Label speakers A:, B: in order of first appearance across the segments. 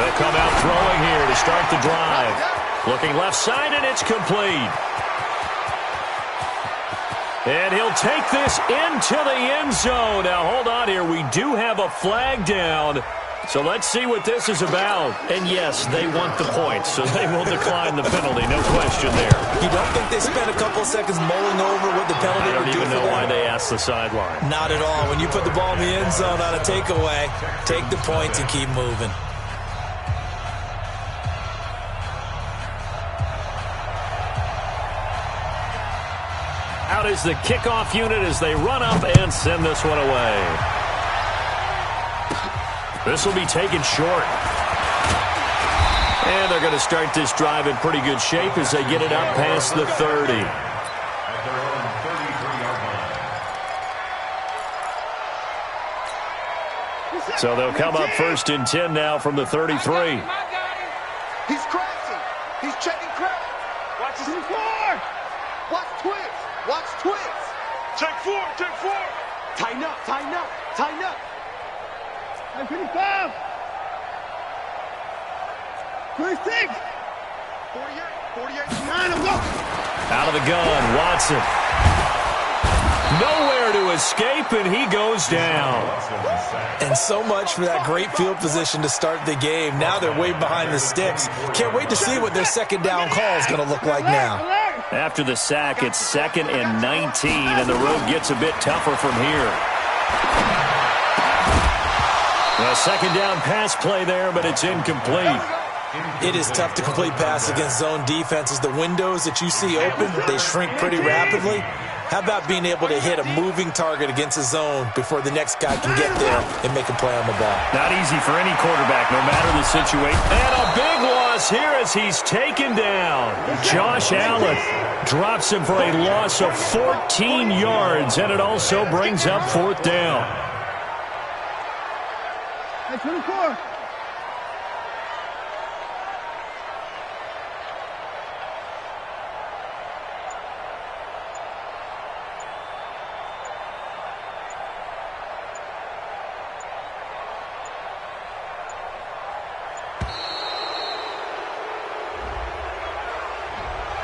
A: They'll come out throwing here to start the drive. Looking left side, and it's complete. And he'll take this into the end zone. Now, hold on here. We do have a flag down. So let's see what this is about. And, yes, they want the points, so they will decline the penalty. No question there.
B: You don't think they spent a couple seconds mulling over what the penalty would do?
A: I don't even know why they asked the sideline.
B: Not at all. When you put the ball in the end zone on a takeaway, take the points and keep moving.
A: Out is the kickoff unit as they run up and send this one away. This will be taken short. And they're going to start this drive in pretty good shape as they get it up past the 30. So they'll come up 1st and 10 now from the 33.
C: He's crashing. He's checking crash. Watch his four. Watch twist. Watch twist. Check four. Check four. Tighten up. Tighten up. Tighten up. 55. 26. 48. 48. 9. I'm going.
A: Out of the gun, Watson. Nowhere to escape, and he goes down.
B: And so much for that great field position to start the game. Now they're way behind the sticks. Can't wait to see what their second down call is going to look like now.
A: After the sack, it's 2nd and 19, and the road gets a bit tougher from here. A second down pass play there, but it's incomplete.
B: It is tough to complete pass against zone defenses. The windows that you see open, they shrink pretty rapidly. How about being able to hit a moving target against a zone before the next guy can get there and make a play on the ball?
A: Not easy for any quarterback, no matter the situation. And a big loss here as he's taken down. Josh Allen drops him for a loss of 14 yards, and it also brings up 4th down.
C: 24.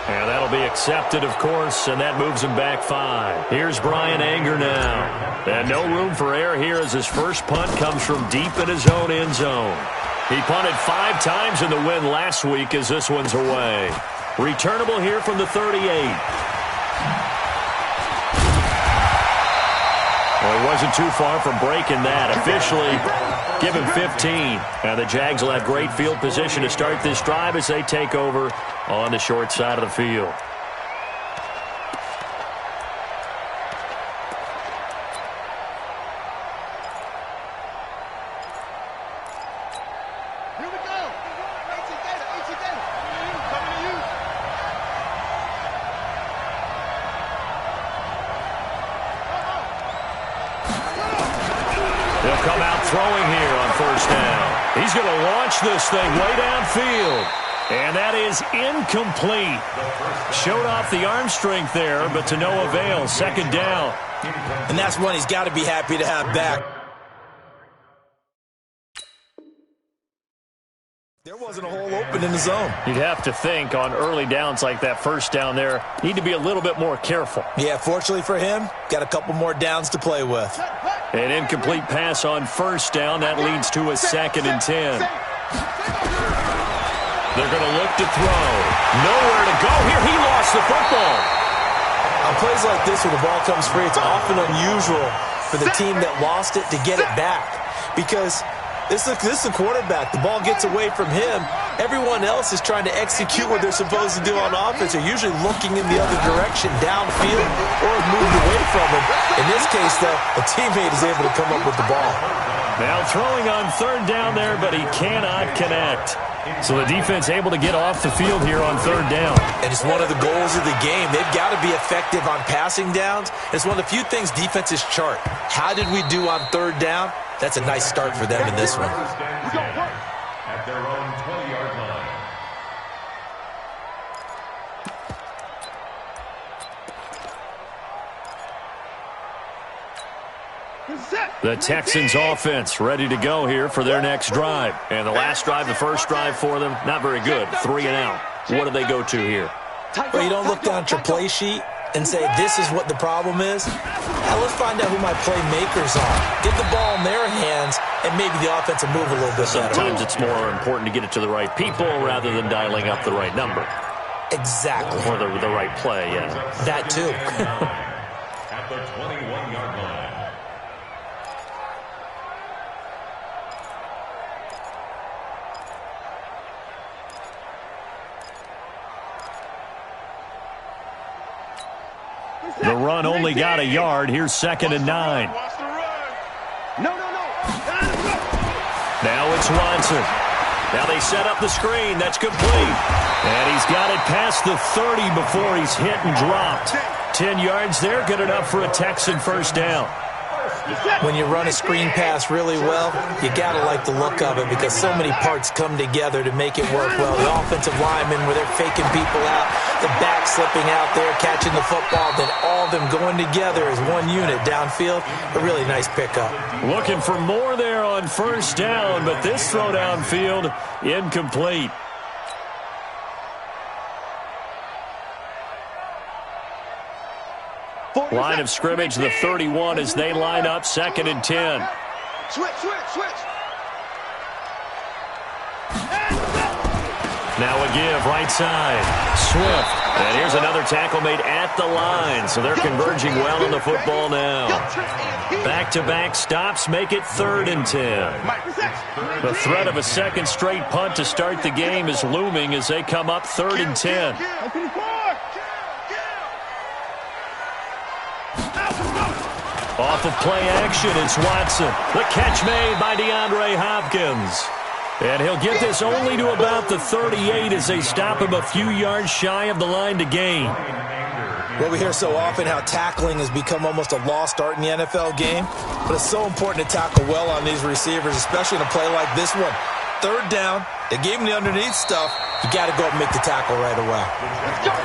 A: And that'll be accepted, of course, and that moves him back 5. Here's Brian Anger now. And no room for error here as his first punt comes from deep in his own end zone. He punted 5 times in the win last week as this one's away. Returnable here from the 38. Well, he wasn't too far from breaking that. Officially, give him 15. Now the Jags will have great field position to start this drive as they take over on the short side of the field.
C: Here we go. 18 data. 18 data. Coming to you.
A: They'll come out throwing here on 1st down. He's going to launch this thing way downfield. And that is incomplete. Showed off the arm strength there, but to no avail. 2nd down.
B: And that's one he's got to be happy to have back. There wasn't a hole open in the zone.
A: You'd have to think on early downs like that 1st down there, need to be a little bit more careful.
B: Yeah, fortunately for him, got a couple more downs to play with.
A: An incomplete pass on 1st down. That leads to a 2nd and 10. They're going to look to throw. Nowhere to go here. He lost the football.
B: On plays like this where the ball comes free, it's often unusual for the team that lost it to get it back. Because this is the quarterback. The ball gets away from him. Everyone else is trying to execute what they're supposed to do on offense. They're usually looking in the other direction, downfield, or moved away from him. In this case, though, a teammate is able to come up with the ball.
A: Now throwing on 3rd down there, but he cannot connect. So the defense able to get off the field here on 3rd down.
B: And it's one of the goals of the game. They've got to be effective on passing downs. It's one of the few things defenses chart. How did we do on 3rd down? That's a nice start for them in this one.
D: At their own 20-yard line.
A: The Texans offense ready to go here for their next drive. And the last drive, the first drive for them, not very good. 3 and out. What do they go to here?
B: Well, you don't look down at your play sheet and say, this is what the problem is. Now let's find out who my playmakers are. Get the ball in their hands, and maybe the offense will move a little bit better.
A: Sometimes it's more important to get it to the right people rather than dialing up the right number.
B: Exactly.
A: Or the right play, yeah.
B: That too.
D: At the 21-yard line.
A: The run only got a yard. Here's 2nd and 9.
C: No.
A: Now it's Watson. Now they set up the screen. That's complete. And he's got it past the 30 before he's hit and dropped. 10 yards there, good enough for a Texan first down.
B: When you run a screen pass really well, you got to like the look of it because so many parts come together to make it work well. The offensive linemen, where they're faking people out, the back slipping out there, catching the football, then all of them going together as one unit downfield. A really nice pickup.
A: Looking for more there on first down, but this throw downfield incomplete. Line of scrimmage, the 31 as they line up, 2nd and 10.
C: Switch.
A: Now a give, right side. Swift. And here's another tackle made at the line, so they're converging well on the football now. Back-to-back stops make it 3rd and 10. The threat of a second straight punt to start the game is looming as they come up 3rd and 10. Off of play action, it's Watson. The catch made by DeAndre Hopkins. And he'll get this only to about the 38 as they stop him a few yards shy of the line to gain.
B: Well, we hear so often how tackling has become almost a lost art in the NFL game, but it's so important to tackle well on these receivers, especially in a play like this one. 3rd down, they gave him the underneath stuff. You got to go up and make the tackle right away.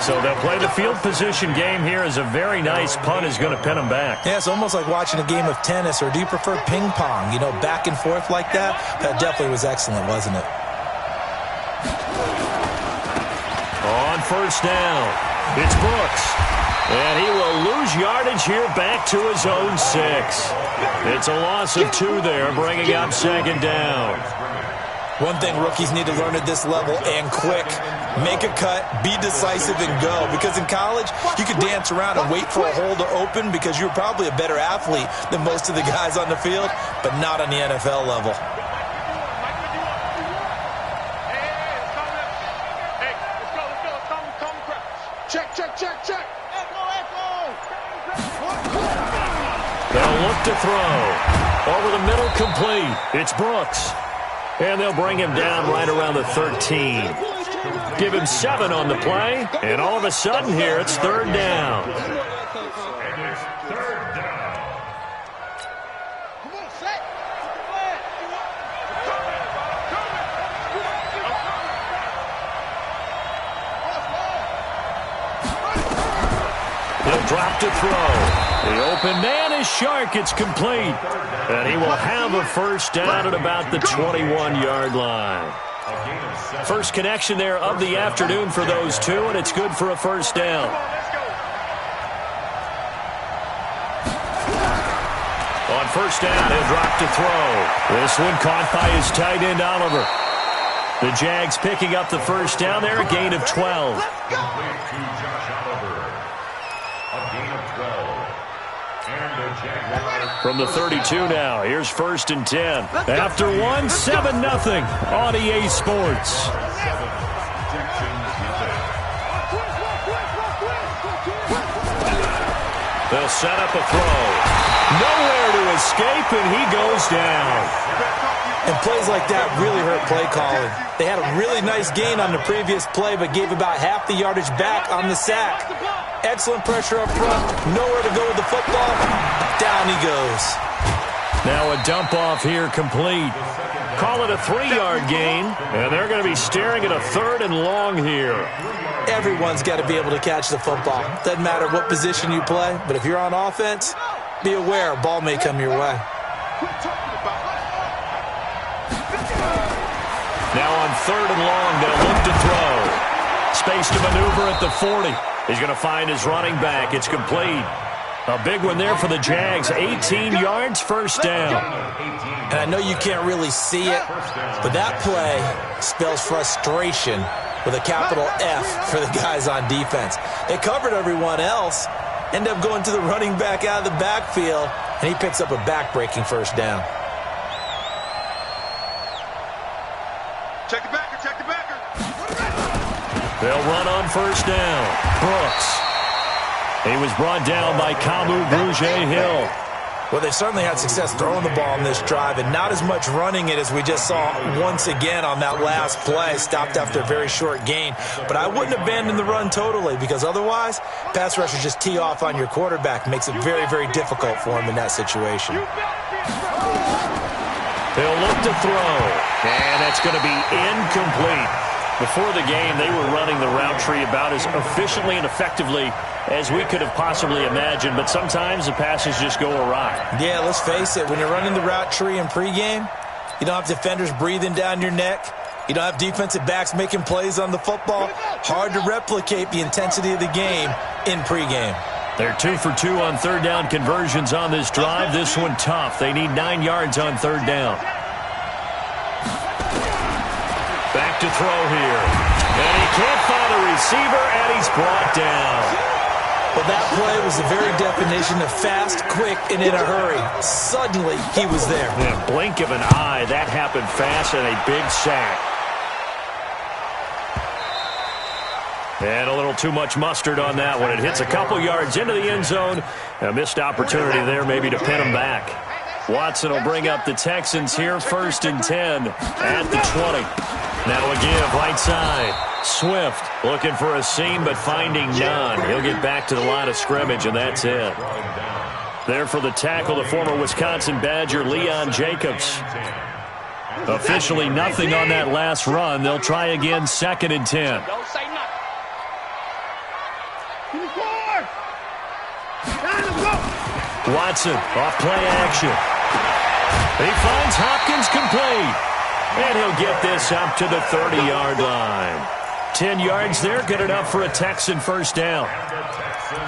A: So they'll play the field position game here as a very nice punt is going to pin them back.
B: Yeah, it's almost like watching a game of tennis, or do you prefer ping pong? You know, back and forth like that? That definitely was excellent, wasn't it?
A: On first down, it's Brooks. And he will lose yardage here back to his own 6. It's a loss of 2 there, bringing up 2nd down.
B: One thing rookies need to learn at this level, and quick, make a cut, be decisive, and go. Because in college, you could dance around and wait for a hole to open because you're probably a better athlete than most of the guys on the field, but not on the NFL level.
C: Check.
A: They'll look to throw. Over the middle, complete. It's Brooks. And they'll bring him down right around the 13. Give him 7 on the play, and all of a sudden here it's 3rd down.
D: And it's 3rd down.
C: Come on, set.
A: He'll drop to throw. The open man is Shark. It's complete. And he will have a first down at about the 21-yard line. First connection there of the afternoon for those two, and it's good for a first down. On first down, he'll drop to throw. This one caught by his tight end, Oliver. The Jags picking up the first down there, a gain of 12. From the 32 now, here's 1st and 10. After one, 7-0 on EA Sports. They'll set up a throw. Nowhere to escape, and he goes down.
B: And plays like that really hurt play calling. They had a really nice gain on the previous play, but gave about half the yardage back on the sack. Excellent pressure up front. Nowhere to go with the football. Down he goes.
A: Now a dump off here complete. Call it a 3-yard gain, and they're going to be staring at a 3rd and long here.
B: Everyone's got to be able to catch the football. Doesn't matter what position you play, but if you're on offense, be aware, a ball may come your way.
A: Now on 3rd and long, they'll look to throw. Space to maneuver at the 40. He's going to find his running back. It's complete. A big one there for the Jags. 18 yards, first down.
B: And I know you can't really see it, but that play spells frustration with a capital F for the guys on defense. They covered everyone else, end up going to the running back out of the backfield, and he picks up a back-breaking first down.
C: Check the backer, check the backer.
A: They'll run on first down. Brooks. He was brought down by Kamu Brugier-Hill.
B: Well, they certainly had success throwing the ball in this drive, and not as much running it as we just saw once again on that last play. Stopped after a very short gain. But I wouldn't abandon the run totally, because otherwise, pass rushers just tee off on your quarterback. Makes it very, very difficult for him in that situation.
A: They'll look to throw, and that's going to be incomplete. Before the game, they were running the route tree about as efficiently and effectively as we could have possibly imagined, but sometimes the passes just go awry.
B: Yeah, let's face it, when you're running the route tree in pregame, you don't have defenders breathing down your neck. You don't have defensive backs making plays on the football. Hard to replicate the intensity of the game in pregame.
A: They're 2 for 2 on 3rd down conversions on this drive. This one tough. They need 9 yards on 3rd down. Back to throw here. And he can't find a receiver, and he's brought down.
B: Well, that play was the very definition of fast, quick, and in a hurry. Suddenly, he was there.
A: In a blink of an eye, that happened fast, and a big sack. And a little too much mustard on that one. It hits a couple yards into the end zone. A missed opportunity there maybe to pin him back. Watson will bring up the Texans here, 1st and 10 at the 20. Now a give, right side. Swift looking for a seam, but finding none. He'll get back to the line of scrimmage, and that's it. There for the tackle, the former Wisconsin Badger, Leon Jacobs. Officially nothing on that last run. They'll try again, 2nd and 10.
C: Don't say nothing.
A: Watson off play action. He finds Hopkins complete. And he'll get this up to the 30-yard line. 10 yards there, good enough for a Texan first down.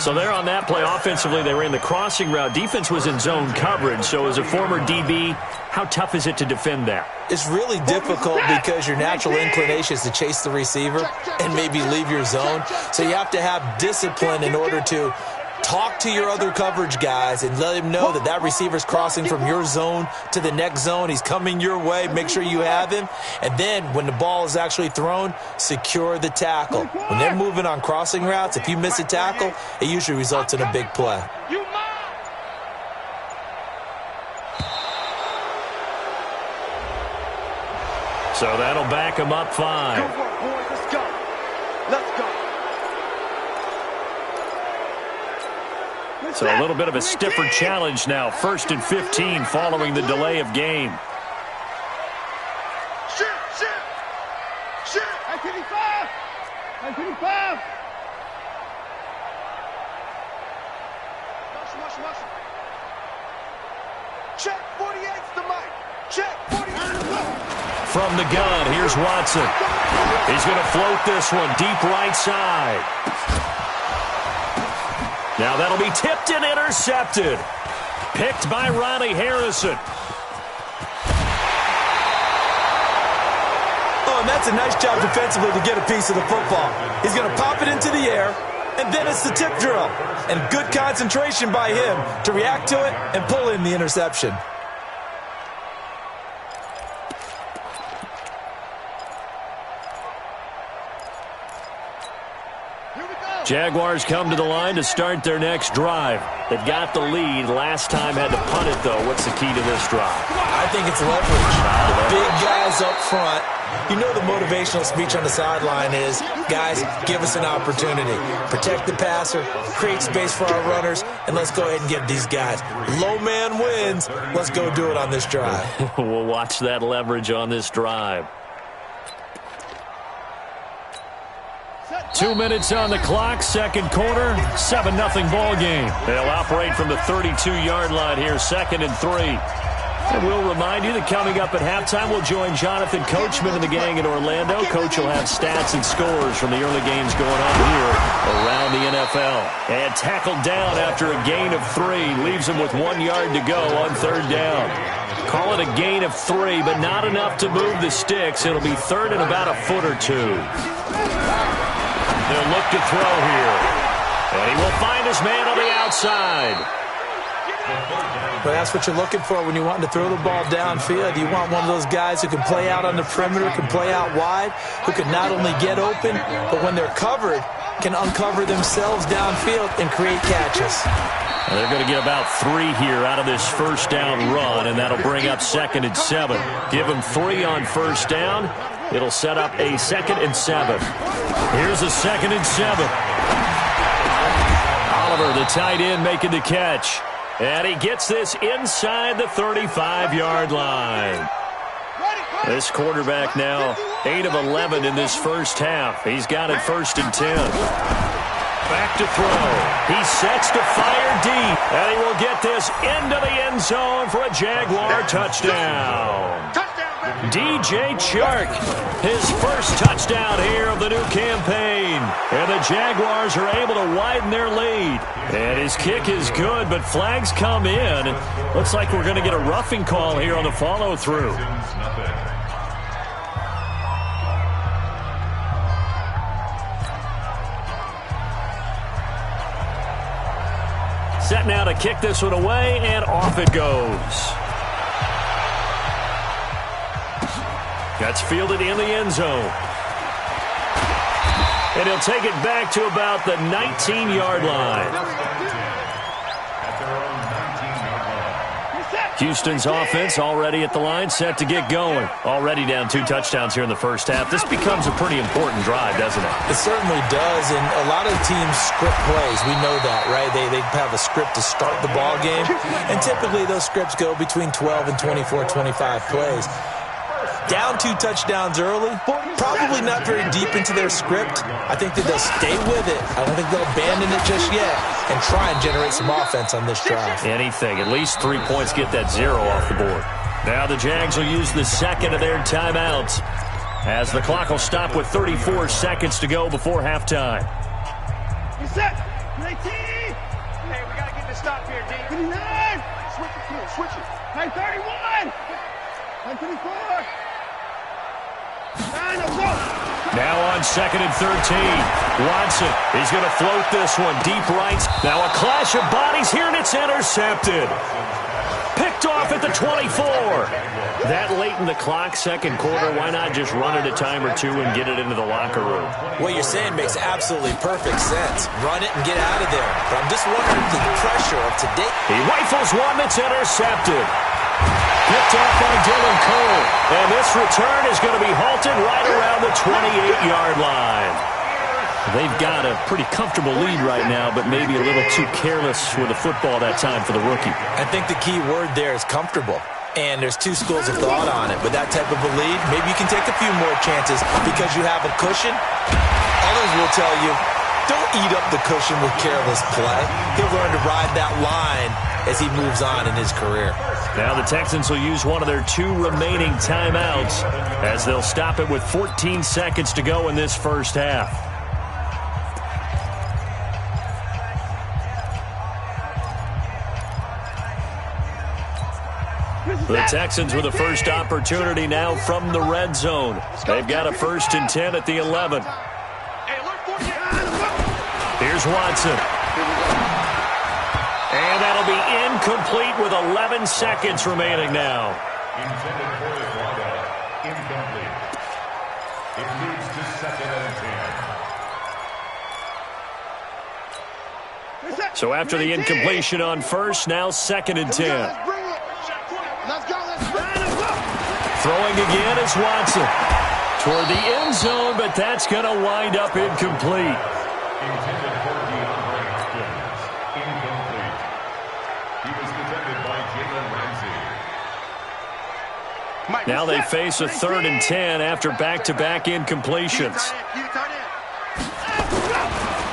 A: So there on that play, offensively, they ran the crossing route. Defense was in zone coverage, so as a former DB, how tough is it to defend that?
B: It's really difficult because your natural inclination is to chase the receiver and maybe leave your zone. So you have to have discipline in order to talk to your other coverage guys and let him know that that receiver's crossing from your zone to the next zone. He's coming your way. Make sure you have him. And then when the ball is actually thrown, secure the tackle. When they're moving on crossing routes, if you miss a tackle, it usually results in a big play.
A: So that'll back him up 5.
C: Go for it, boys. Let's go. Let's go.
A: So a little bit of a stiffer challenge now. 1st and 15 following the delay of game.
C: Shoot, shoot. Shoot.
E: 925. 925.
C: Muscle. Check 48's the mic. Check 48.
A: From the gun, here's Watson. He's going to float this one deep right side. Now that'll be tipped and intercepted. Picked by Ronnie Harrison.
B: Oh, and that's a nice job defensively to get a piece of the football. He's going to pop it into the air, and then it's the tip drill. And good concentration by him to react to it and pull in the interception.
A: Jaguars come to the line to start their next drive. They've got the lead. Last time had to punt it, though. What's the key to this drive?
B: I think it's leverage. The big guys up front. You know the motivational speech on the sideline is, guys, give us an opportunity. Protect the passer, create space for our runners, and let's go ahead and get these guys. Low man wins. Let's go do it on this drive.
A: We'll watch that leverage on this drive. 2 minutes on the clock, second quarter, 7-0 ball game. They'll operate from the 32-yard line here, 2nd and 3. And we'll remind you that coming up at halftime, we'll join Jonathan Coachman and the gang in Orlando. Coach will have stats and scores from the early games going on here around the NFL. And tackled down after a gain of 3. Leaves him with 1 yard to go on 3rd down. Call it a gain of 3, but not enough to move the sticks. It'll be 3rd and about a foot or 2. They'll look to throw here. And he will find his man on the outside.
B: But that's what you're looking for when you're wanting to throw the ball downfield. You want one of those guys who can play out on the perimeter, can play out wide, who can not only get open, but when they're covered, can uncover themselves downfield and create catches.
A: They're going to get about 3 here out of this first down run, and that'll bring up 2nd and 7. Give them 3 on first down. It'll set up a 2nd and 7. Here's a 2nd and 7. Oliver, the tight end, making the catch. And he gets this inside the 35-yard line. This quarterback now 8 of 11 in this first half. He's got it 1st and 10. Back to throw. He sets to fire deep. And he will get this into the end zone for a Jaguar touchdown. DJ Chark, his first touchdown here of the new campaign. And the Jaguars are able to widen their lead. And his kick is good, but flags come in. Looks like we're going to get a roughing call here on the follow-through. Set now to kick this one away, and off it goes. That's fielded in the end zone. And he'll take it back to about the 19-yard line. Houston's offense already at the line, set to get going. Already down 2 touchdowns here in the first half. This becomes a pretty important drive, doesn't it?
B: It certainly does, and a lot of teams script plays. We know that, right? They have a script to start the ball game, and typically those scripts go between 12 and 24, 25 plays. Down 2 touchdowns early, probably not very deep into their script. I think that they'll stay with it. I don't think they'll abandon it just yet and try and generate some offense on this drive.
A: Anything. At least 3 points, get that 0 off the board. Now the Jags will use the second of their timeouts as the clock will stop with 34 seconds to go before halftime.
E: You set. 19.
C: Hey, we got to get this stop here, D.
E: 29.
C: Switch it, kid. Switch it.
E: 31. 24.
A: Now on 2nd and 13. Watson, he's going to float this one deep right. Now a clash of bodies here, and it's intercepted. Picked off at the 24. That late in the clock, second quarter, why not just run it a time or 2 and get it into the locker room?
B: What you're saying makes absolutely perfect sense. Run it and get out of there. But I'm just wondering if the pressure of today.
A: He rifles one that's intercepted. Picked off by Dylan Cole. And this return is going to be halted right around the 28-yard line. They've got a pretty comfortable lead right now, but maybe a little too careless with the football that time for the rookie.
B: I think the key word there is comfortable. And there's 2 schools of thought on it. With that type of a lead, maybe you can take a few more chances because you have a cushion. Others will tell you, don't eat up the cushion with careless play. He'll learn to ride that line as he moves on in his career.
A: Now the Texans will use one of their 2 remaining timeouts as they'll stop it with 14 seconds to go in this first half. The Texans with the first opportunity now from the red zone. They've got a 1st and 10 at the 11. Here's Watson. And that'll be incomplete with 11 seconds remaining now.
D: Intended for his windup. Incomplete. It moves to 2nd and 10.
A: So after the incompletion on first, now 2nd and 10. Throwing again is Watson. Toward the end zone, but that's going to wind up incomplete.
D: Intended for DeAndre Hopkins. Incomplete. He was defended by Jalen Ramsey.
A: Now they face a 3rd and 10 after back-to-back incompletions.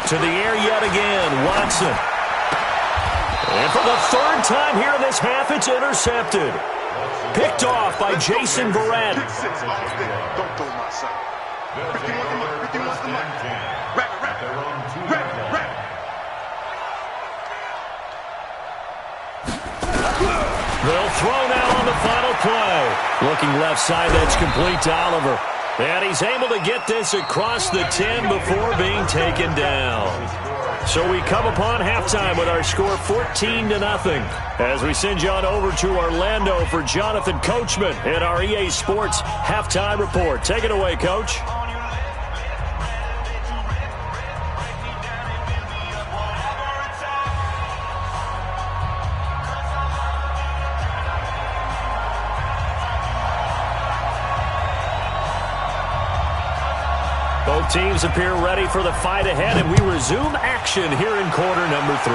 A: To the air yet again, Watson. And for the third time here in this half, it's intercepted. Picked off by Jason Verrett.
C: Pick 6. Don't throw my son. 51 the money. 51 the money. Rabbit.
A: They'll throw now on the final play. Looking left side, that's complete to Oliver. And he's able to get this across the 10 before being taken down. So we come upon halftime with our score 14-0. As we send you on over to Orlando for Jonathan Coachman in our EA Sports halftime report. Take it away, Coach. Both teams appear ready for the fight ahead, and we resume action here in quarter number 3.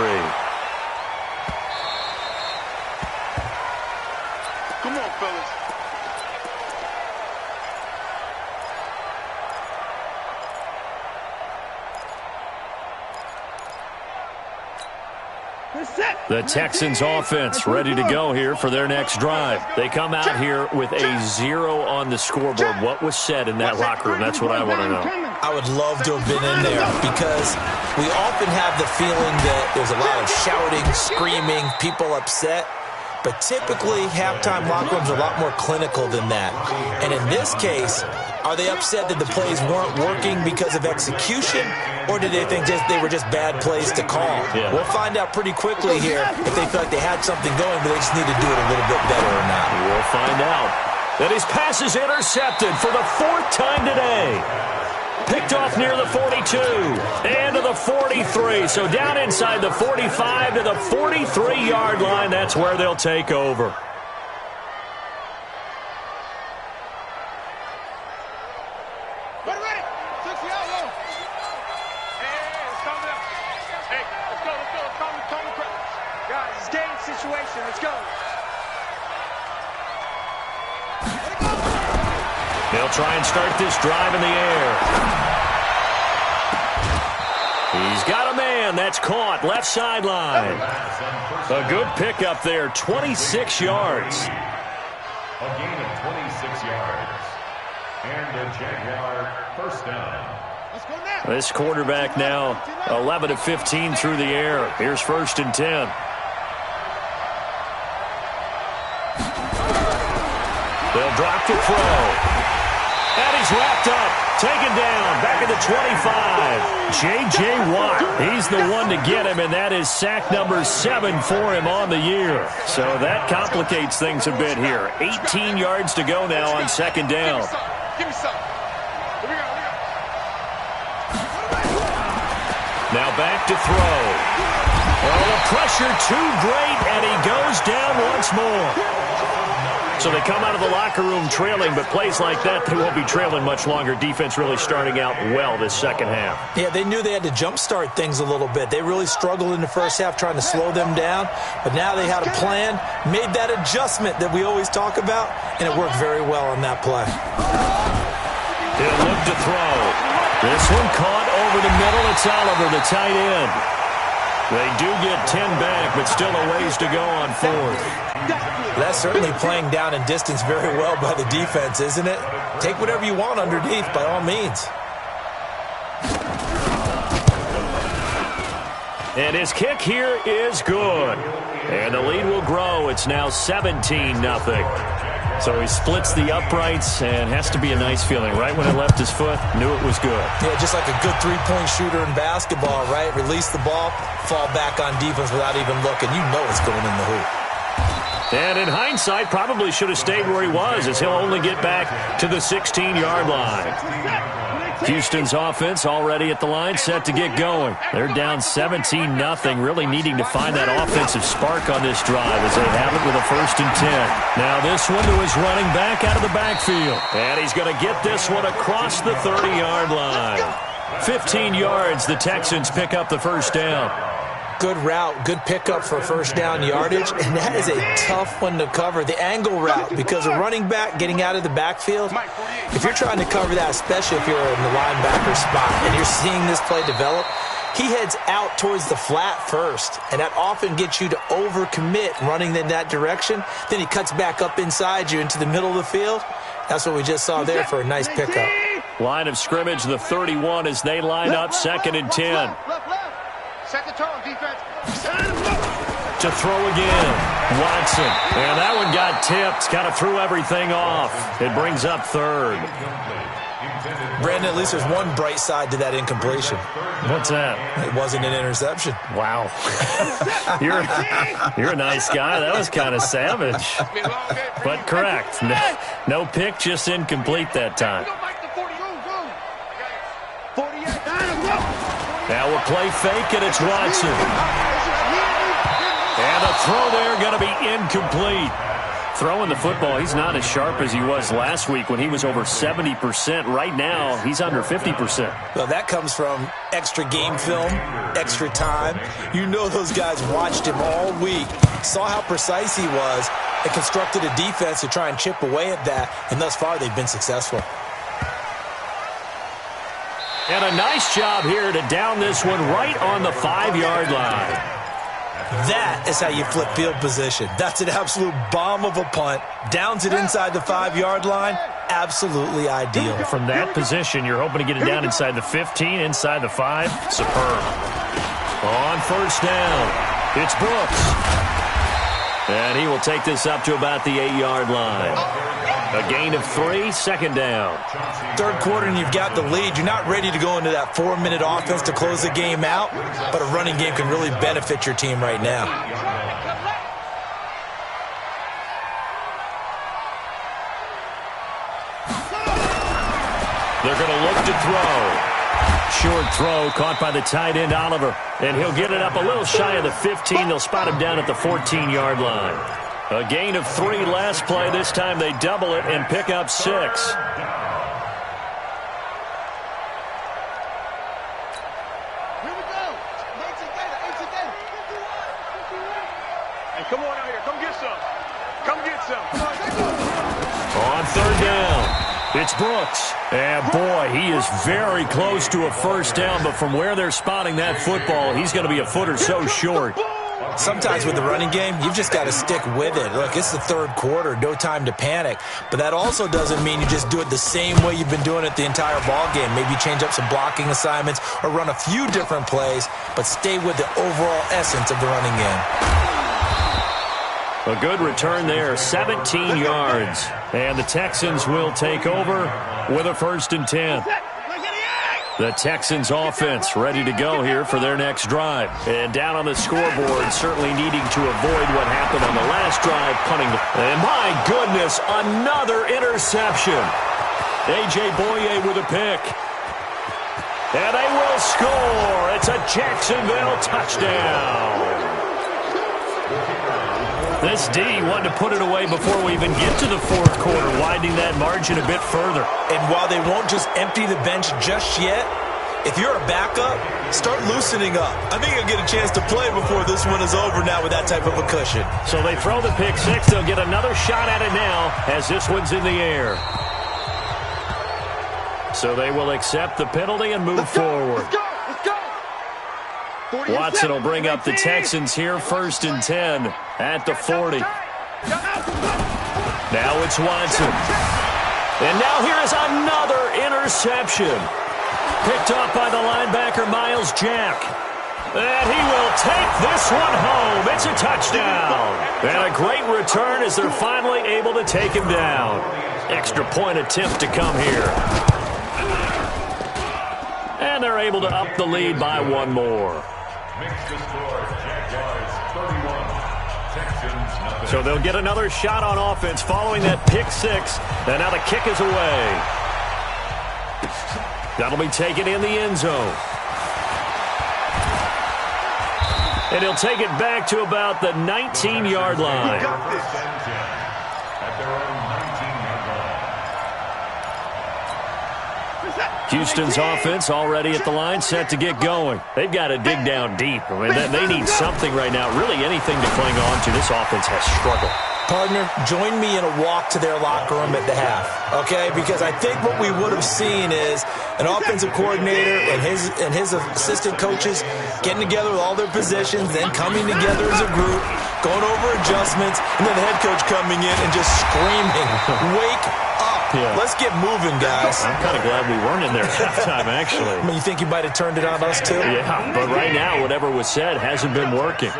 C: Come on, fellas.
A: The Texans offense ready to go here for their next drive. They come out here with a 0 on the scoreboard. What was said in that locker room? That's what I want to know.
B: I would love to have been in there because we often have the feeling that there's a lot of shouting, screaming, people upset. But typically, halftime locker rooms are a lot more clinical than that. And in this case, are they upset that the plays weren't working because of execution, or did they think they were just bad plays to call?
A: Yeah.
B: We'll find out pretty quickly here if they feel like they had something going, but they just need to do it a little bit better or not.
A: We'll find out. And his pass is intercepted for the 4th time today. Picked off near the 42 and to the 43. So down inside the 45 to the 43-yard line. That's where they'll take over.
E: Ready. 60 out low.
C: Hey, let's calm down. Hey, let's go. Calm down. Guys, it's game situation. Let's go.
A: They'll try and start this drive in the air. He's got a man. That's caught. Left sideline. A good pickup there. 26 yards.
D: A gain of 26 yards. And the Jaguar first down.
E: Let's go now.
A: This quarterback now 11 of 15 through the air. Here's 1st and 10. They'll drop to throw. And he's wrapped up, taken down, back at the 25. J.J. Watt, he's the one to get him, and that is sack number 7 for him on the year. So that complicates things a bit here. 18 yards to go now on 2nd down.
C: Give me some. Here we go.
A: Now back to throw. Oh, the pressure too great, and he goes down once more. So they come out of the locker room trailing, but plays like that, they won't be trailing much longer. Defense really starting out well this second half.
B: Yeah, they knew they had to jumpstart things a little bit. They really struggled in the first half trying to slow them down, but now they had a plan, made that adjustment that we always talk about, and it worked very well on that play.
A: He'll look to throw. This one caught over the middle. It's Oliver, the tight end. They do get 10 back, but still a ways to go on 4th.
B: That's certainly playing down in distance very well by the defense, isn't it? Take whatever you want underneath, by all means.
A: And his kick here is good. And the lead will grow. It's now 17-0. So he splits the uprights, and has to be a nice feeling. Right when it left his foot, knew it was good.
B: Yeah, just like a good three-point shooter in basketball, right? Release the ball, fall back on defense without even looking. You know it's going in the hoop.
A: And in hindsight, probably should have stayed where he was, as he'll only get back to the 16-yard line. Houston's offense already at the line, set to get going. They're down 17-0, really needing to find that offensive spark on this drive as they have it with a 1st and 10. Now this one to his running back out of the backfield. And he's going to get this one across the 30-yard line. 15 yards, the Texans pick up the 1st down.
B: Good route, good pickup for 1st down yardage, and that is a tough one to cover. The angle route, because a running back getting out of the backfield, if you're trying to cover that, especially if you're in the linebacker spot and you're seeing this play develop, he heads out towards the flat first, and that often gets you to overcommit running in that direction. Then he cuts back up inside you into the middle of the field. That's what we just saw there for a nice pickup.
A: Line of scrimmage, the 31 as they line up, 2nd and 10.
E: Left. Set the tone, defense.
A: To throw again, Watson. And that one got tipped, kind of threw everything off. It brings up 3rd.
B: Brandon, at least there's one bright side to that incompletion.
A: What's that?
B: It wasn't an interception.
A: Wow. You're a nice guy. That was kind of savage. But correct. No pick, just incomplete that time. Now we'll play fake, and it's Watson. And the throw there going to be incomplete. Throwing the football, he's not as sharp as he was last week when he was over 70%. Right now, he's under 50%.
B: Well, that comes from extra game film, extra time. You know those guys watched him all week, saw how precise he was, and constructed a defense to try and chip away at that, and thus far they've been successful.
A: And a nice job here to down this one right on the 5-yard line.
B: That is how you flip field position. That's an absolute bomb of a punt. Downs it inside the 5-yard line. Absolutely ideal.
A: From that position, you're hoping to get it down inside the 15, inside the 5. Superb. On 1st down, it's Brooks. And he will take this up to about the 8-yard line. A gain of 3, 2nd down.
B: 3rd quarter and you've got the lead. You're not ready to go into that 4-minute offense to close the game out, but a running game can really benefit your team right now.
A: They're going to look to throw. Short throw caught by the tight end, Oliver. And he'll get it up a little shy of the 15. They'll spot him down at the 14-yard line. A gain of 3 last play. This time they double it and pick up 6.
E: Here we go. Hey, come on out here. Come get some. Come get some.
A: On 3rd down, it's Brooks. And boy, he is very close to a 1st down, but from where they're spotting that football, he's going to be a foot or so short.
B: Sometimes with the running game, you've just got to stick with it. Look, it's the 3rd quarter, no time to panic. But that also doesn't mean you just do it the same way you've been doing it the entire ball game. Maybe change up some blocking assignments or run a few different plays, but stay with the overall essence of the running game.
A: A good return there, 17 yards. And the Texans will take over with a 1st and 10. The Texans offense ready to go here for their next drive. And down on the scoreboard, certainly needing to avoid what happened on the last drive, punting. And my goodness, another interception. A.J. Boye with a pick. And they will score. It's a Jacksonville touchdown. This D wanted to put it away before we even get to the 4th quarter, widening that margin a bit further.
B: And while they won't just empty the bench just yet, if you're a backup, start loosening up. I think you'll get a chance to play before this one is over now with that type of a cushion.
A: So they throw the pick 6. They'll get another shot at it now as this one's in the air. So they will accept the penalty and move forward.
E: Let's go.
A: Watson will bring up the Texans here, 1st and 10 at the 40. Now it's Watson. And now here is another interception. Picked up by the linebacker, Miles Jack. And he will take this one home. It's a touchdown. And a great return as they're finally able to take him down. Extra point attempt to come here. And they're able to up the lead by 1 more. So they'll get another shot on offense following that pick 6. And now the kick is away. That'll be taken in the end zone. And he'll take it back to about the 19-yard line. Houston's offense already at the line, set to get going. They've got to dig down deep. I mean, they need something right now, really anything to cling on to. This offense has struggled.
B: Partner, join me in a walk to their locker room at the half, okay? Because I think what we would have seen is an offensive coordinator and his assistant coaches getting together with all their positions, then coming together as a group, going over adjustments, and then the head coach coming in and just screaming, "Wake up. Yeah. Let's get moving, guys."
A: I'm kind of glad we weren't in there at halftime, actually.
B: I mean, you think you might have turned it on us, too?
A: Yeah, but right now, whatever was said hasn't been working.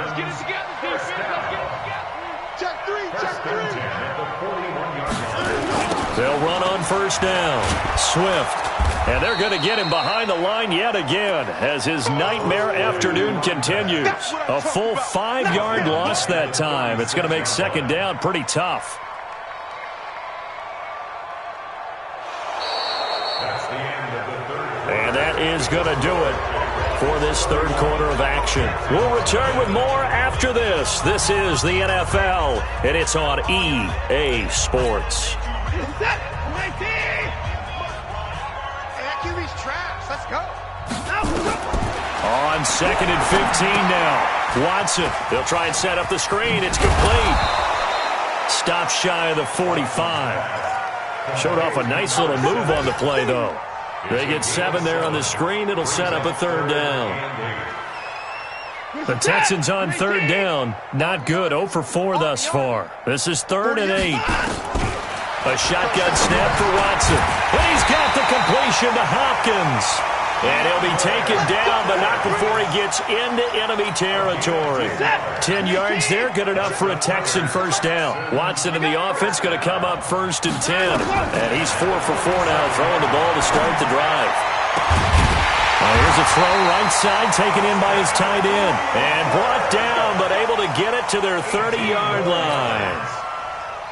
A: They'll run on first down. Swift. And they're going to get him behind the line yet again as his nightmare afternoon continues. A full 5-yard loss that time. It's going to make second down pretty tough. And that is going to do it for this third quarter of action. We'll return with more after this. This is the NFL, and it's on EA Sports. On second and 15 now. Watson, they'll try and set up the screen. It's complete. Stop shy of the 45. Showed off a nice little move on the play, though. They get 7 there on the screen. It'll set up a third down. The Texans on third down. Not good. 0 for 4 thus far. This is 3rd and 8. A shotgun snap for Watson. And he's got the completion to Hopkins. And he'll be taken down, but not before he gets into enemy territory. 10 yards there, good enough for a Texan first down. Watson in the offense going to come up 1st and 10. And he's 4 for 4 now, throwing the ball to start the drive. Here's a throw right side, taken in by his tight end. And brought down, but able to get it to their 30-yard line.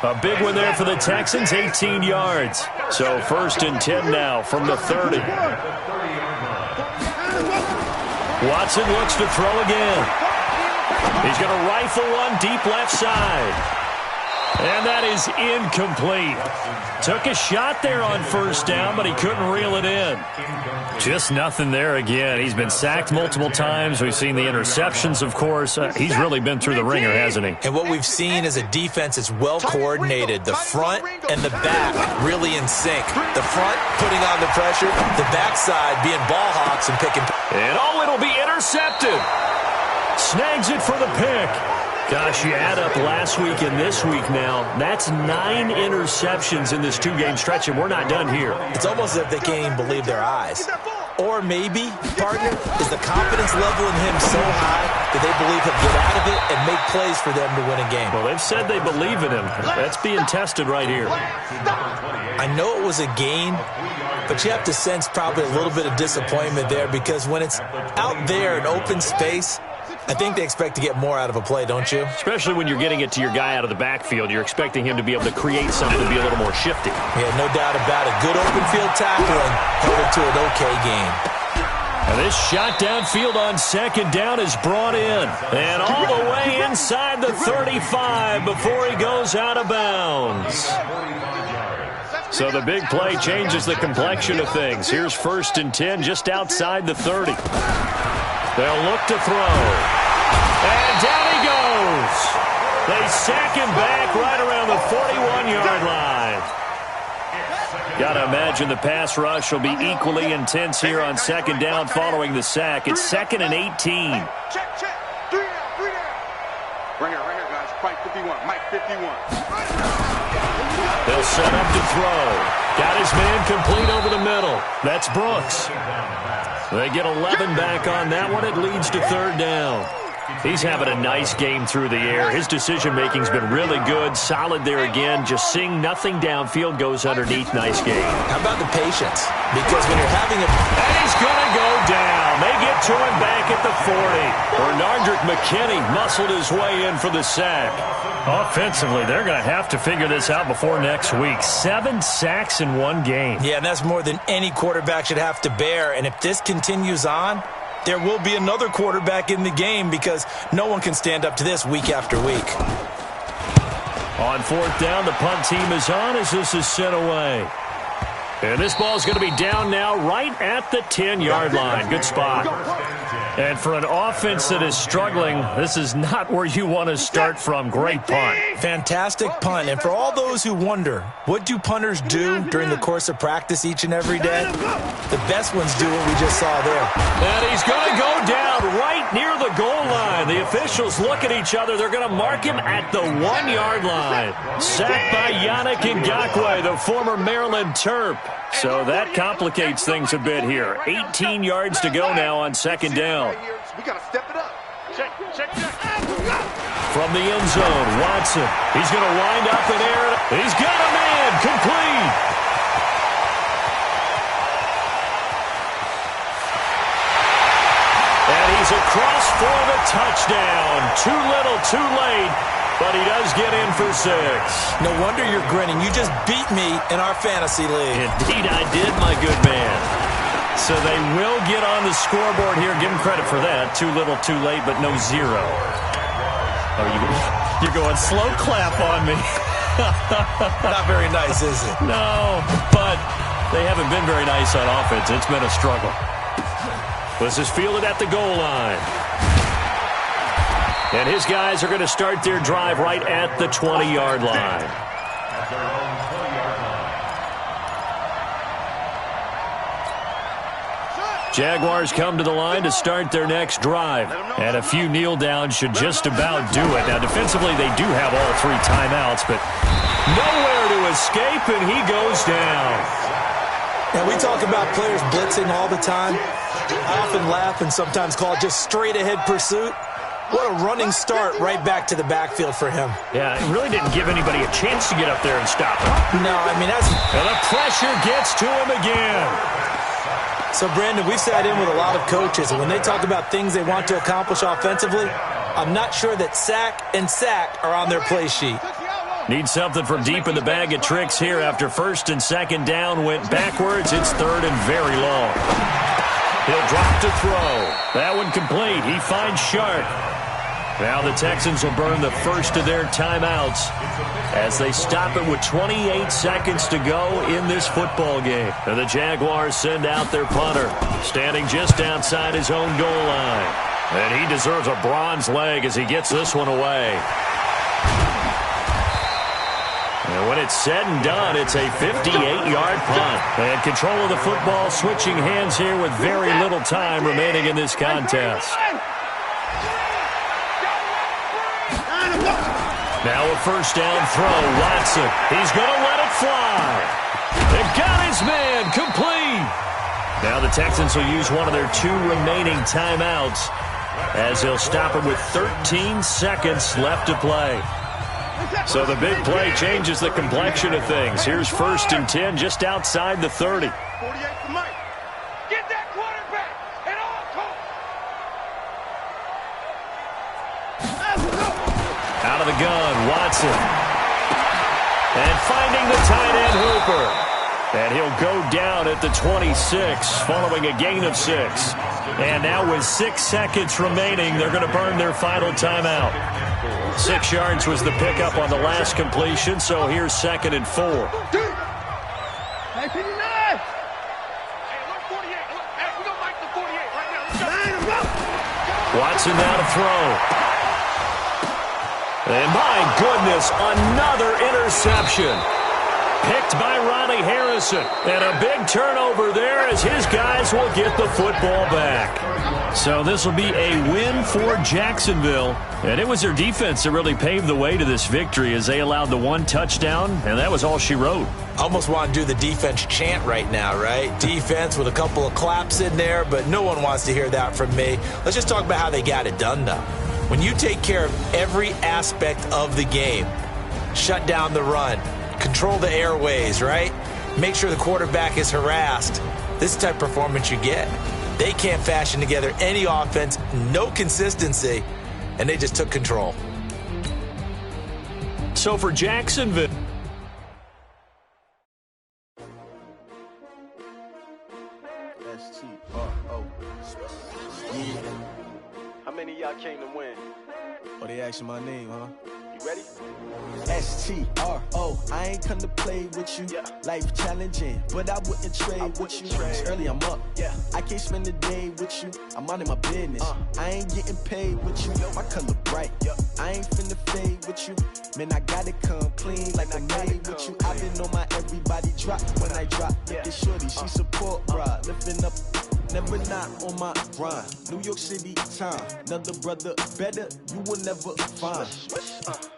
A: A big one there for the Texans, 18 yards. So 1st and 10 now from the 30. Watson looks to throw again. He's going to rifle one deep left side. And that is incomplete. Took a shot there on first down, but he couldn't reel it in. Just nothing there again. He's been sacked multiple times. We've seen the interceptions, of course. He's really been through the ringer, hasn't he?
B: And what we've seen is a defense that's well coordinated. The front and the back really in sync. The front putting on the pressure, the backside being ball hawks and picking.
A: And it'll be intercepted. Snags it for the pick. Gosh, you add up last week and this week now, that's 9 interceptions in this 2-game stretch, and we're not done here.
B: It's almost as if they can't even believe their eyes. Or maybe, partner, is the confidence level in him so high that they believe he'll get out of it and make plays for them to win a game.
A: Well, they've said they believe in him. That's being tested right here.
B: I know it was a gain, but you have to sense probably a little bit of disappointment there because when it's out there in open space, I think they expect to get more out of a play, don't you?
A: Especially when you're getting it to your guy out of the backfield. You're expecting him to be able to create something to be a little more shifty.
B: Yeah, no doubt about it. Good open field tackling headed to an okay game.
A: And this shot downfield on second down is brought in. And all the way inside the 35 before he goes out of bounds. So the big play changes the complexion of things. Here's 1st and 10 just outside the 30. They'll look to throw. And down he goes. They sack him back right around the 41-yard line. Got to imagine the pass rush will be equally intense here on second down following the sack. It's 2nd and 18.
E: Check. 3 down. Right here, guys. Mike 51. Mike 51.
A: They'll set up to throw. Got his man complete over the middle. That's Brooks. They get 11 back on that one. It leads to 3rd down. He's having a nice game through the air. His decision-making's been really good. Solid there again. Just seeing nothing downfield goes underneath. Nice game.
B: How about the patience? Because when you're having a...
A: And he's going to go down. They get to him back at the 40. Bernardrick McKinney muscled his way in for the sack. Offensively, they're going to have to figure this out before next week. 7 sacks in one game.
B: Yeah, and that's more than any quarterback should have to bear. And if this continues on, there will be another quarterback in the game because no one can stand up to this week after week.
A: On 4th down, the punt team is on as this is sent away. And this ball's going to be down now right at the 10-yard line. Good spot. And for an offense that is struggling, this is not where you want to start from. Great punt.
B: Fantastic punt. And for all those who wonder, what do punters do during the course of practice each and every day? The best ones do what we just saw there.
A: And he's going to go down right near the goal line. The officials look at each other. They're going to mark him at the 1-yard line. Sacked by Yannick Ngakoue, the former Maryland Terp. So that complicates things a bit here. 18 yards to go now on second down.
E: We got to step it up. Check.
A: From the end zone, Watson. He's going to wind up in air. He's got a man. Complete. And he's across for the touchdown. Too little, too late. But he does get in for 6.
B: No wonder you're grinning. You just beat me in our fantasy league.
A: Indeed, I did, my good man. So they will get on the scoreboard here. Give him credit for that. Too little, too late, but no 0. Oh, you're going slow clap on me.
B: Not very nice, is it?
A: No, but they haven't been very nice on offense. It's been a struggle. This is fielded at the goal line. And his guys are going to start their drive right at the 20-yard line.
D: At their own 20-yard line.
A: Jaguars come to the line to start their next drive. And a few kneel downs should just about do it. Now, defensively, they do have all 3 timeouts, but nowhere to escape, and he goes down.
B: Now, we talk about players blitzing all the time. I often laugh and sometimes call it just straight-ahead pursuit. What a running start right back to the backfield for him.
A: Yeah, it really didn't give anybody a chance to get up there and stop him.
B: No, I mean, that's...
A: And the pressure gets to him again.
B: So, Brandon, we've sat in with a lot of coaches, and when they talk about things they want to accomplish offensively, I'm not sure that sack and sack are on their play sheet.
A: Need something from deep in the bag of tricks here after first and second down went backwards. It's third and very long. He'll drop to throw. That one complete. He finds Sharp. Now the Texans will burn the first of their timeouts as they stop it with 28 seconds to go in this football game. And the Jaguars send out their punter, standing just outside his own goal line. And he deserves a bronze leg as he gets this one away. And when it's said and done, it's a 58-yard punt. And control of the football switching hands here with very little time remaining in this contest. Now a first down throw, Watson. He's going to let it fly. They've got his man complete. Now the Texans will use one of their 2 remaining timeouts as they'll stop it with 13 seconds left to play. So the big play changes the complexion of things. Here's first and 10 just outside the 30.
E: 48 for Mike. Get that quarterback at all costs.
A: Out of the gun, Watson. And finding the tight end Hooper. And he'll go down at the 26 following a gain of 6. And now with 6 seconds remaining, they're going to burn their final timeout. 6 yards was the pickup on the last completion, so here's second and 4.
E: Hey, 59! Hey, look, 48. Hey, we're going to make the 48 right now.
A: Watson now to throw. And my goodness, another interception. Picked by Ronnie Harrison. And a big turnover there as his guys will get the football back. So this will be a win for Jacksonville. And it was their defense that really paved the way to this victory as they allowed the 1 touchdown, and that was all she wrote.
B: Almost want to do the defense chant right now, right? Defense with a couple of claps in there, but no one wants to hear that from me. Let's just talk about how they got it done, though. When you take care of every aspect of the game, shut down the run, control the airways, right? Make sure the quarterback is harassed. This is the type of performance you get. They can't fashion together any offense, no consistency, and they just took control.
A: So for Jacksonville,
C: S-T-R-O. Yeah. How many of y'all came to win?
F: Oh, they asking my name, huh?
C: You
B: ready?
F: STRO, I ain't come to play with you. Life challenging, but I wouldn't trade with you. It's early, I'm up. I can't spend the day with you. I'm out of my business. I ain't getting paid with you. My color bright. I ain't finna fade with you. Man, I gotta come clean like I made with you. I've been on my everybody drop when I drop. Look at shorty, she support, bruh. Lifting up. Never not on my grind. New York City time. Another brother better, you will never find.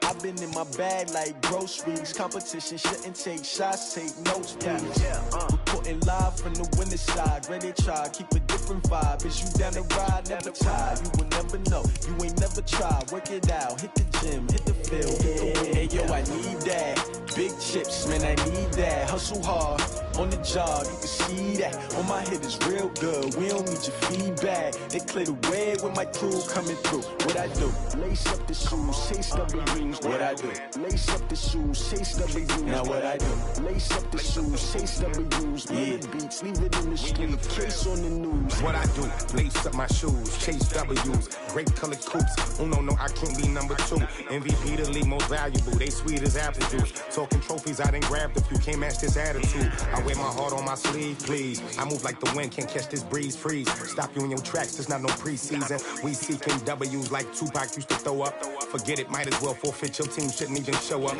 F: I've been in my bag like groceries. Competition shouldn't take shots, take notes, please. Reporting live from the winning side. Ready to try, keep a different vibe. Is you down the ride, never tired. You will never know, you ain't never tried. Work it out, hit the gym, hit the field. Hey yo, I need that. Big chips, man, I need that. Hustle hard, on the job, you can see that. On my head is real good. We don't need your feedback. They clear the way with my crew coming through. What I do? Lace up the shoes, chase W's. What I do? Lace up the shoes, chase W's. Now what I do? Lace up the shoes, chase W's. Yeah, beats, leave it in the street. Case on the news.
G: What I do? Lace up my shoes, chase W's. Great colored coops. Oh no, I can't be number 2. MVP the league most valuable. They sweet as apple juice. Talking trophies, I didn't grab the few. Can't match this attitude. I wear my heart on my sleeve, please. I move like the wind, can't catch this breeze, freeze. Stop you in your tracks, there's not no preseason. We seeking W's like Tupac used to throw up. Forget it, might as well forfeit. Your team shouldn't even show up.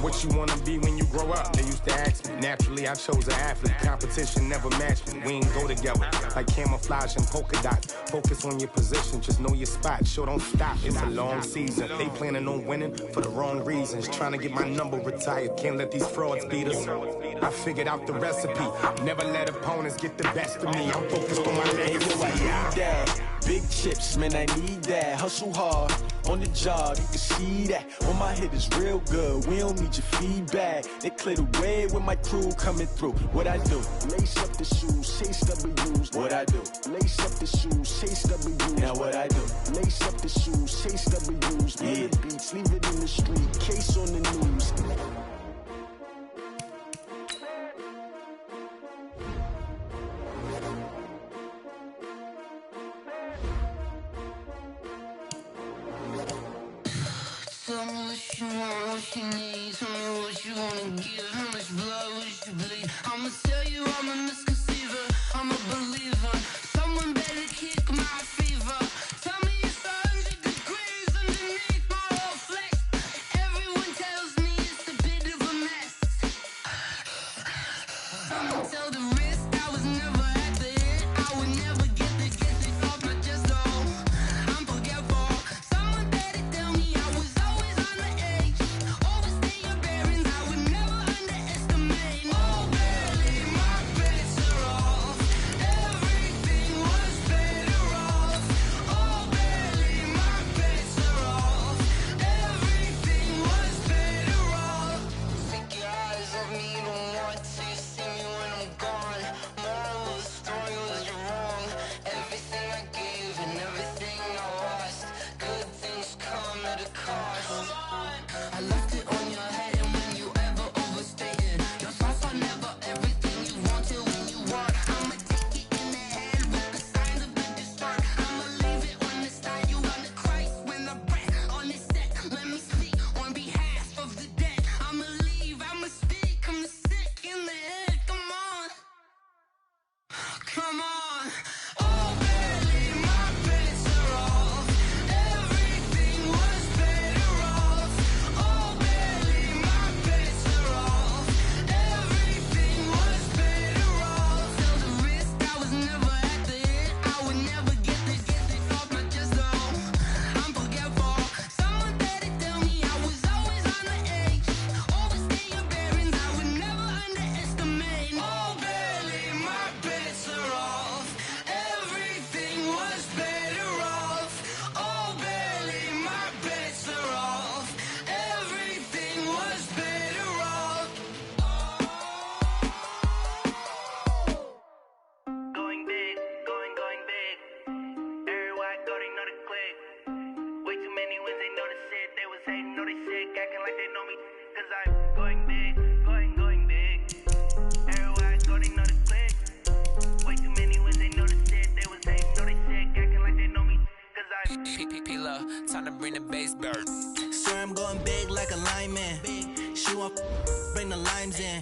G: What you wanna be when you grow up? They used to ask me. Naturally, I chose an athlete. Competition never matched me. We ain't go together like camouflage and polka dots. Focus on your position, just know your spot. Sure, don't stop. It's a long season. They planning on winning for the wrong reasons. Trying to get my number retired. Can't let these frauds beat us. I figured out the recipe. Never let opponents get the best of me. I'm focused on my legacy.
F: I need that. Big chips, man, I need that. Hustle hard, on the job, you can see that. On my head is real good, we don't need your feedback. They clear the way with my crew coming through. What I do? Lace up the shoes, chase W's. What I do? Lace up the shoes, chase W's. Now what I do? Lace up the shoes, chase W's. Yeah, beats, leave it in the street, case on the news.
H: Tell me what you want, what you need. Tell me what you wanna give. How much blood would you bleed? I'ma tell you I'm a misconceiver. I'm a believer. Someone better kick my fever. Tell me it's 100 degrees underneath my whole flesh. Everyone tells me it's a bit of a mess. Someone tell the risk I was never at the hit. I would never get this off my chest. Oh, I'm forgetful. Someone better tell me I was always on the edge. Overstay your bearings, I would never underestimate. Oh, barely, my bets are off.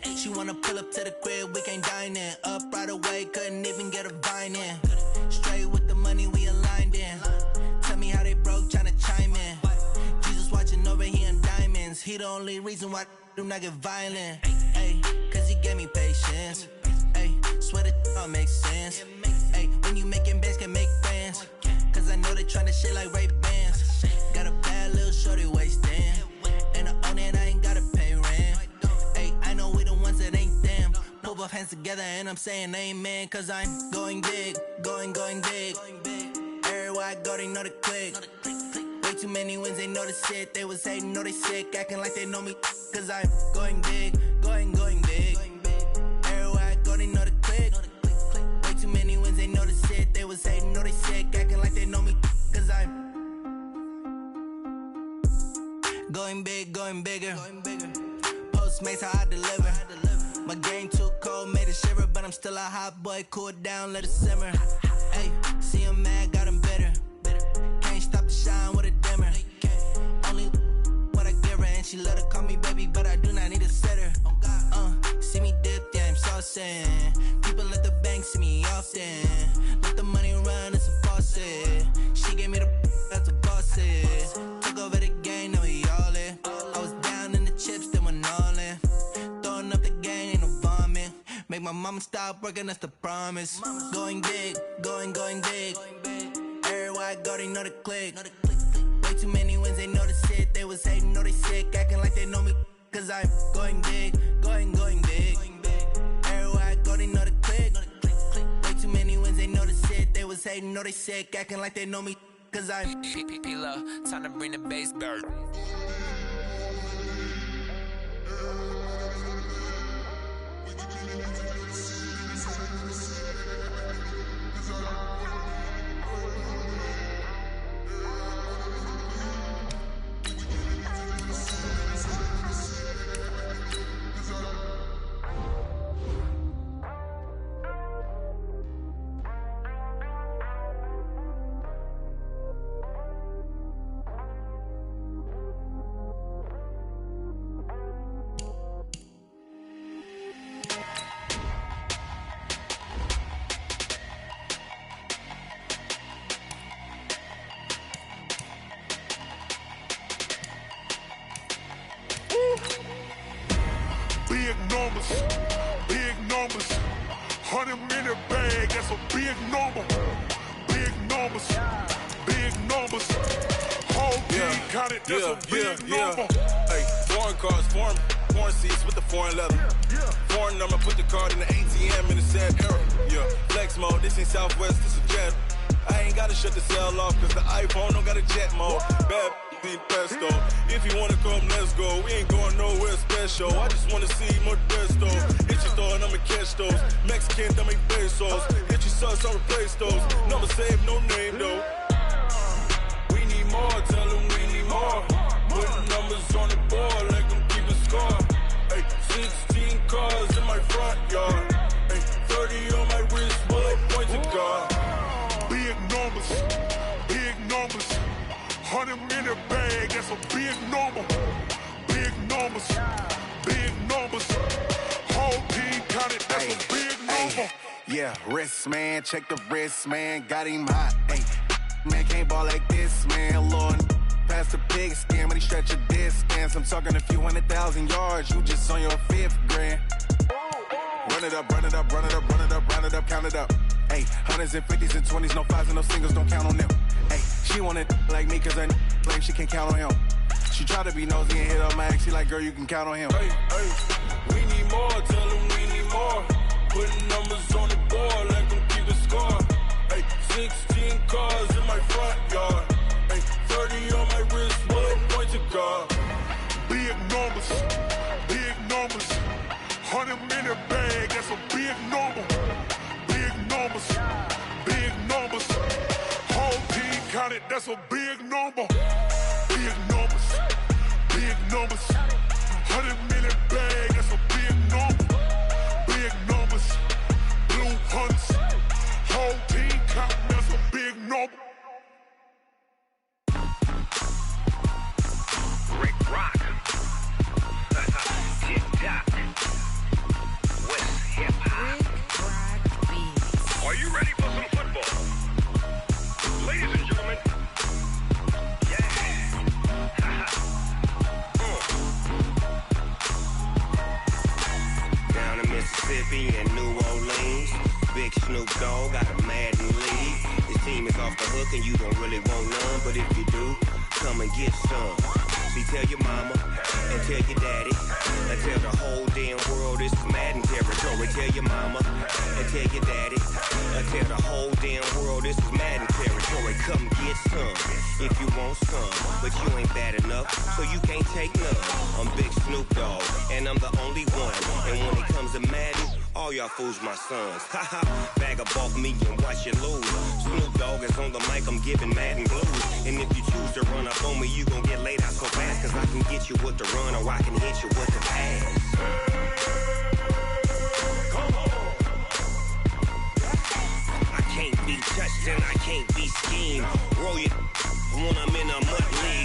F: in. She wanna pull up to the crib, we can't dine in. Up right away, couldn't even get a vine in. Straight with the money, we aligned in. Tell me how they broke, tryna chime in. Jesus watching over here in diamonds. He the only reason why I do not get violent. Ay, cause he gave me patience. Ay, swear that all makes sense. Ay, when you making bands, can make friends. Cause I know they tryna shit like Ray-Bans. Got a bad little shorty wasting. And I own it, I ain't gotta pay rent. Ay, I know we the ones that ain't them. Put both hands together and I'm saying amen. Cause I'm going big, going big. Everywhere I go, they know the click. Way too many wins, they know the shit. They was hating, know they sick, acting like they know me. Cause I'm going big, going big. Everywhere I go, they know the click. Way too many wins, they know the shit. They was hating, know they sick, acting like they know me. Cause I'm going big, going bigger. Postmates, how I deliver. My game too cold, made it shiver. But I'm still a hot boy, cool it down, let it simmer. Hey, see him mad, got him bitter. Can't stop the shine with a dimmer. Only what I give her, and she love to call me baby, but I do not need a sitter. See me dip, yeah, I'm saucing. People at the bank see me often. Let the money run, it's a faucet. She gave me the that's a boss is. Took over the game, now we all in. I was down in the chips, then went all in. Throwing up the gang, ain't no vomit. Make my mama stop working, that's the promise. Going big, going big. Everywhere I go, they know the click. Way too many wins, they know the shit. They was hating, know they sick, acting like they know me. Cause I'm going big, going big. Everywhere I go, they know the click. Way too many wins, they know the shit. They was hating, know they sick, acting like they know me. Cause I'm
I: P-Lo, time to bring the bass back.
J: Big numbers, 100-minute bag, that's a big number. Big numbers, whole team counted, that's a big number.
K: Hey, foreign cars, foreign seats with the foreign leather. Foreign number, put the card in the ATM in the sad era. Yeah, flex mode, this ain't Southwest, this a jet. I ain't gotta shut the cell off, cause the iPhone don't got a jet mode. Bad ain't pesto. If you wanna come, let's go. We ain't going nowhere special. I just wanna see Modesto. Hit your thought, I'ma catch those. Mexican, that make pesos. Hit your sus, I'll replace those. Number save, no name though. We need more, tell them we need more. Putting numbers on the board like I'm keeping score. Hey, 16 cars in my front yard. Hey, 30 on my wrist, bullet point to God.
J: Big numbers, 100-minute bag, that's a big number. Big numbers, whole team counted, that's a big number.
G: Yeah, wrist man, check the wrist man, got him hot. Ay, man can't ball like this, man. Lord, past the pig skin, but he stretch a distance. I'm talking a few 100,000 yards, you just on your 5th grand. Run it up, count it up. Ay, hundreds and 50s and 20s, no 5s and no singles, don't count on them. Ay, she want it like me, cause her claim she can't count on him. She try to be nosy and hit up my ex, she like, girl, you can count on him.
K: Hey, we need more, tell them we need more. Putting numbers on the board like I'm keeping score. Hey, 16 cars in my front yard. Hey, 30 on my wrist, bullet point to God.
J: Big numbers, 100-minute bag, that's a big number. Big numbers, whole team counted, that's a big number. Big numbers, 100-minute bag, that's a big number. Big numbers, blue hunts, whole team counting, that's a big number.
L: Rick Rock. Tick-tock. hook and you don't really want none. But if you do, come and get some. See, tell your mama and tell your daddy and tell the whole damn world this is Madden territory. Tell your mama and tell your daddy and tell the whole damn world this is Madden territory. Come get some if you want some, but you ain't bad enough, so you can't take none. I'm Big Snoop Dogg, and I'm the only one. And when it comes to Madden, all y'all fools my sons. Haha, bag up off me and watch you lose. Snoop Dogg is on the mic, I'm giving Madden blues. And if you choose to run up on me, you gon' get laid out so fast, cause I can get you with the run or I can hit you with the pass. I can't be touched and I can't be schemed. Roll you when I'm in a mud league.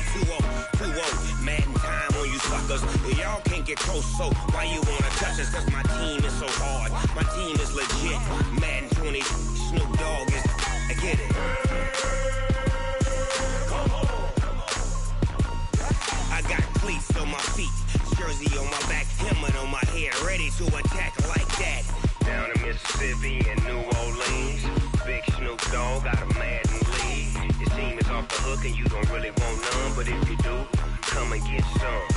L: 2-0, Madden time on you suckers. Y'all can't get close, so why you wanna touch us? Cause my team is so hard, my team is legit. Madden 20, Snoop Dogg is, I get it. I got cleats on my feet, jersey on my back, helmet on my head, ready to attack like that. Down in Mississippi and New Orleans, Big Snoop Dogg got a Madden league. Your team is off the hook and you don't really want none, but if you do, come and get some.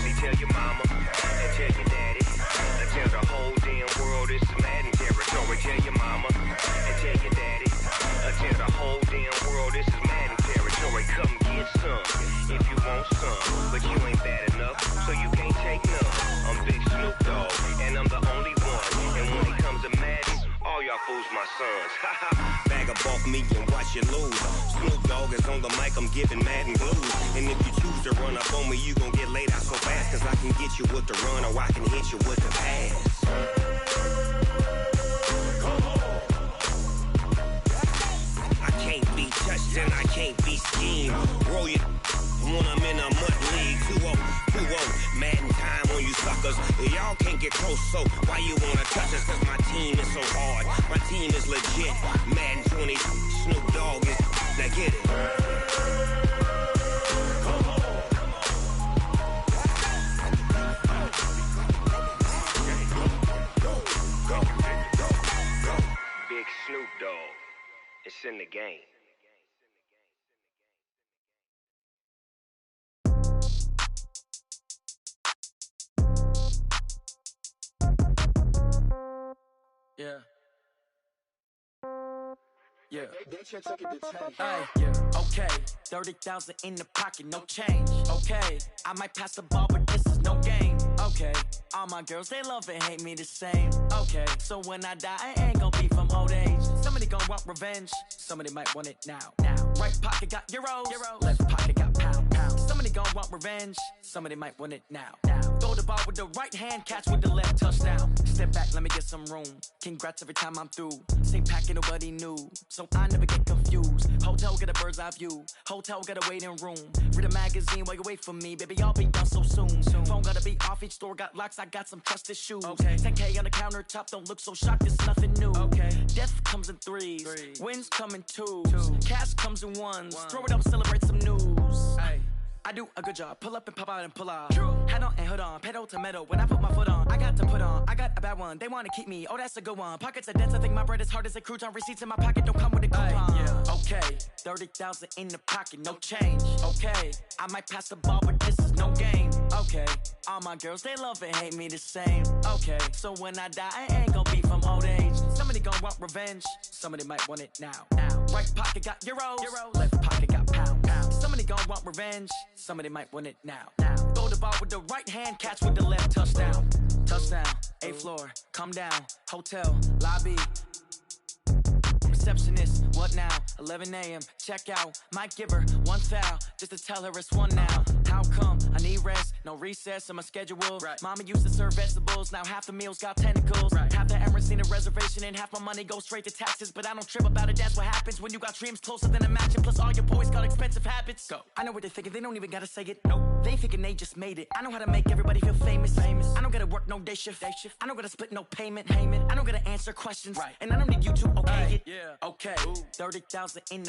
L: See, tell your mama and tell your daddy and tell the whole damn world this is Madden territory. Tell your mama and tell your daddy and tell the whole damn world this is Madden territory. Come get some if you want some, but you ain't bad enough, so you can't take none. I'm Big Snoop Dogg, and I'm the only one. And when it comes to Madden, all y'all fools my sons. Bag up off me and watch you lose. Snoop Dogg is on the mic, I'm giving Madden blues. And if you choose to run up on me, you gon' get laid out so fast, cause I can get you with the run or I can hit you with the pass. I can't be touched and I can't be schemed. Roll you when I'm in a mud league. 2-0, Madden time on you suckers. Y'all can't get close, so why you wanna touch us? Cause my team is so hard, my team is legit. Madden 20, Snoop Dogg is, now get it. Big Snoop Dogg, it's in the game.
F: Yeah. Yeah. Hey, yeah. Okay. 30,000 in the pocket, no change. Okay. I might pass the ball, but this is no game. Okay. All my girls, they love and hate me the same. Okay. So when I die, I ain't gon' be from old age. Somebody gon' want revenge. Somebody might want it now. Right pocket got euros. Left pocket got pound. Somebody gon' want revenge. Somebody might want it now. Throw the ball with the right hand, catch with the left, touchdown. Step back, let me get some room. Congrats every time I'm through. Same packet, nobody knew, so I never get confused. Hotel get a bird's eye view. Hotel got a waiting room. Read a magazine while you wait for me, baby. I'll be done so soon. Phone gotta be off. Each store got locks. I got some trusted shoes. 10K on the countertop. Don't look so shocked. It's nothing new. Death comes in threes. Wins come in twos. Cash comes in ones. Throw it up, celebrate some news. I do a good job. Pull up and pop out and pull out. Head on and hood on. Pedal to metal. When I put my foot on, I got to put on. I got a bad one. They want to keep me. Oh, that's a good one. Pockets are dense. I think my bread is hard as a crouton. Receipts in my pocket don't come with a coupon. Okay. 30,000 in the pocket. No change. Okay. I might pass the ball, but this is no game. Okay. All my girls, they love and hate me the same. Okay. So when I die, I ain't gon' be from old age. Somebody gon' want revenge. Somebody might want it now. Right pocket got euros. Left pocket got pound. Somebody gon' want revenge. Somebody might want it now. Throw the ball with the right hand, catch with the left, touchdown. Touchdown, 8th floor, come down, hotel, lobby. Receptionist, what now? 11 a.m., check out. Might give her one foul, just to tell her it's one now. How come? I need rest, no recess in my schedule. Mama used to serve vegetables, now half the meals got tentacles. Half the Emirates need a reservation and half my money goes straight to taxes. But I don't trip about it, that's what happens when you got dreams closer than a match. And plus all your boys got expensive habits. Go. I know what they're thinking, they don't even gotta say it. Nope. They thinking they just made it. I know how to make everybody feel famous. I don't gotta work no day shift. I don't gotta split no payment. I don't gotta answer questions. And I don't need you to okay it. Okay. 30,000 in the